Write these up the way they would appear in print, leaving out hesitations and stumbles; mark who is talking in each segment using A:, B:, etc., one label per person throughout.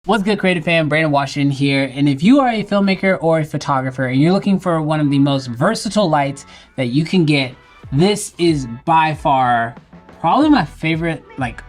A: What's good, creative fam? Brandon Washington here. And if you are a filmmaker or a photographer and you're looking for one of the most versatile lights that you can get, this is by far probably my favorite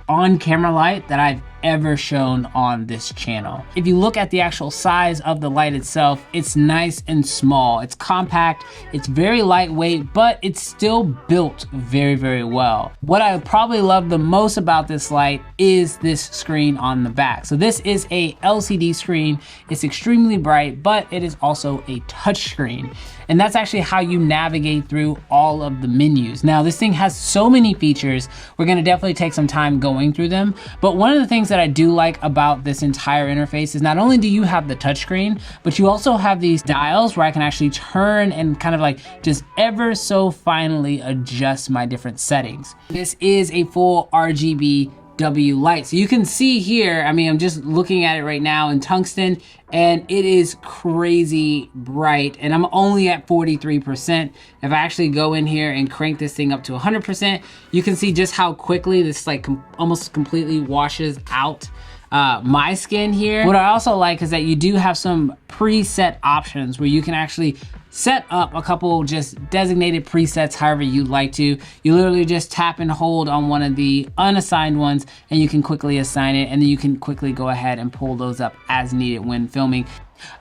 A: on-camera light that I've ever shown on this channel. If you look at the actual size of the light itself, it's nice and small. It's compact, it's very lightweight, but it's still built very, very well. What I probably love the most about this light is this screen on the back. So this is a LCD screen. It's extremely bright, but it is also a touch screen. And that's actually how you navigate through all of the menus. Now, this thing has so many features. We're gonna definitely take some time going through them. But one of the things that I do like about this entire interface is not only do you have the touchscreen, but you also have these dials where I can actually turn and kind of just ever so finely adjust my different settings. This is a full RGB light. So you can see here, I'm just looking at it right now in tungsten, and it is crazy bright, and I'm only at 43%. If I actually go in here and crank this thing up to 100%, you can see just how quickly this almost completely washes out my skin here. What I also like is that you do have some preset options where you can actually set up a couple just designated presets however you'd like to. You literally just tap and hold on one of the unassigned ones and you can quickly assign it, and then you can quickly go ahead and pull those up as needed when filming.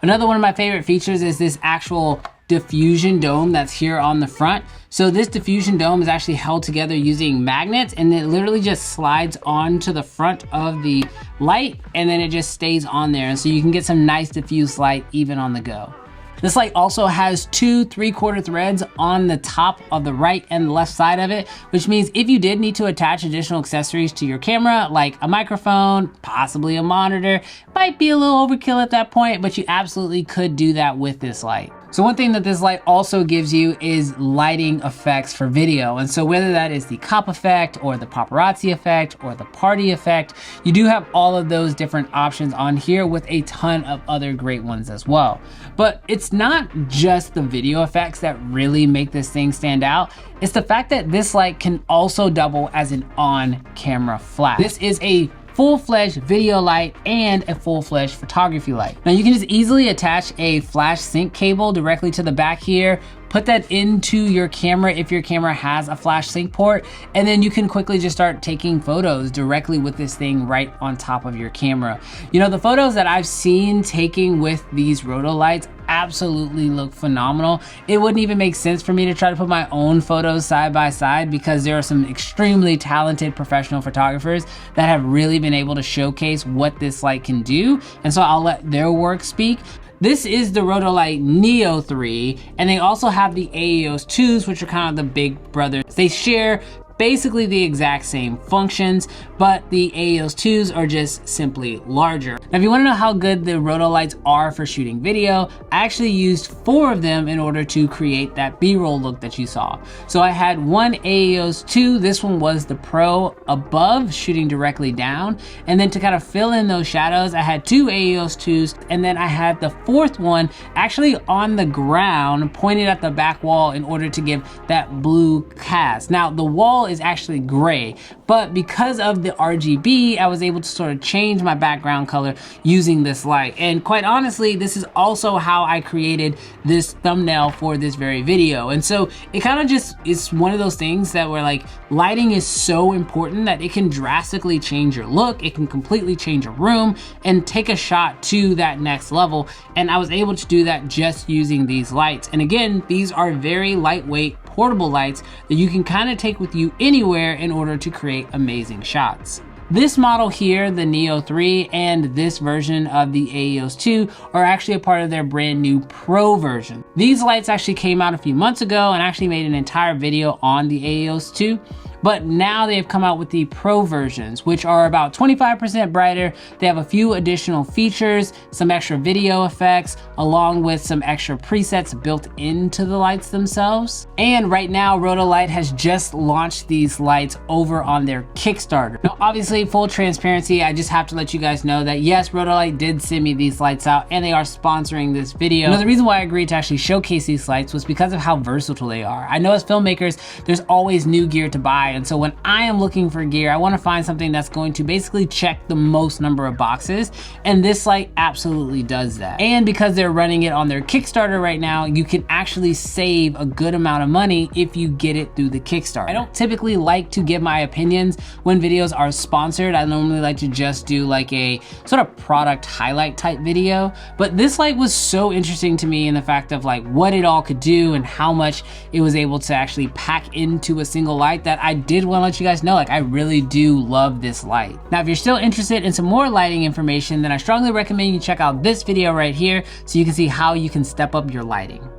A: Another one of my favorite features is this actual diffusion dome that's here on the front. So this diffusion dome is actually held together using magnets, and it literally just slides onto the front of the light, and then it just stays on there. And so you can get some nice diffuse light even on the go. This light also has two 3/4 threads on the top of the right and left side of it, which means if you did need to attach additional accessories to your camera, like a microphone, possibly a monitor, might be a little overkill at that point, but you absolutely could do that with this light. So one thing that this light also gives you is lighting effects for video. And so whether that is the cop effect or the paparazzi effect or the party effect, you do have all of those different options on here with a ton of other great ones as well. But it's not just the video effects that really make this thing stand out. It's the fact that this light can also double as an on-camera flash. This is a full-fledged video light and a full-fledged photography light. Now you can just easily attach a flash sync cable directly to the back here, put that into your camera if your camera has a flash sync port, and then you can quickly just start taking photos directly with this thing right on top of your camera. You know, the photos that I've seen taking with these RotoLights absolutely look phenomenal. It wouldn't even make sense for me to try to put my own photos side by side because there are some extremely talented professional photographers that have really been able to showcase what this light can do, and so I'll let their work speak. This is the RotoLight Neo 3, and they also have the Aeos 2s, which are kind of the big brothers. They share basically the exact same functions, but the Aeos 2s are just simply larger. Now, if you wanna know how good the RotoLights are for shooting video, I actually used 4 of them in order to create that B-roll look that you saw. So I had one Aeos 2, this one was the Pro above, shooting directly down. And then to kind of fill in those shadows, I had 2 Aeos 2s, and then I had the 4th one actually on the ground, pointed at the back wall in order to give that blue cast. Now, the wall is actually gray, but because of the RGB, I was able to sort of change my background color using this light. And quite honestly, this is also how I created this thumbnail for this very video. And so it kind of just is one of those things that where lighting is so important that it can drastically change your look. It can completely change a room and take a shot to that next level. And I was able to do that just using these lights. And again, these are very lightweight, portable lights that you can kind of take with you anywhere in order to create amazing shots. This model here, the Neo 3, and this version of the Aeos 2 are actually a part of their brand new Pro version. These lights actually came out a few months ago and actually made an entire video on the Aeos 2. But now they've come out with the Pro versions, which are about 25% brighter. They have a few additional features, some extra video effects, along with some extra presets built into the lights themselves. And right now, RotoLight has just launched these lights over on their Kickstarter. Now, obviously, full transparency, I just have to let you guys know that yes, RotoLight did send me these lights out and they are sponsoring this video. Now, the reason why I agreed to actually showcase these lights was because of how versatile they are. I know as filmmakers, there's always new gear to buy buy. And so when I am looking for gear, I want to find something that's going to basically check the most number of boxes, and this light absolutely does that. And because they're running it on their Kickstarter right now, you can actually save a good amount of money if you get it through the Kickstarter. I don't typically like to give my opinions when videos are sponsored. I normally like to just do like a sort of product highlight type video, but this light was so interesting to me in the fact of like what it all could do and how much it was able to actually pack into a single light that I did want to let you guys know, like I really do love this light. Now, if you're still interested in some more lighting information, then I strongly recommend you check out this video right here so you can see how you can step up your lighting.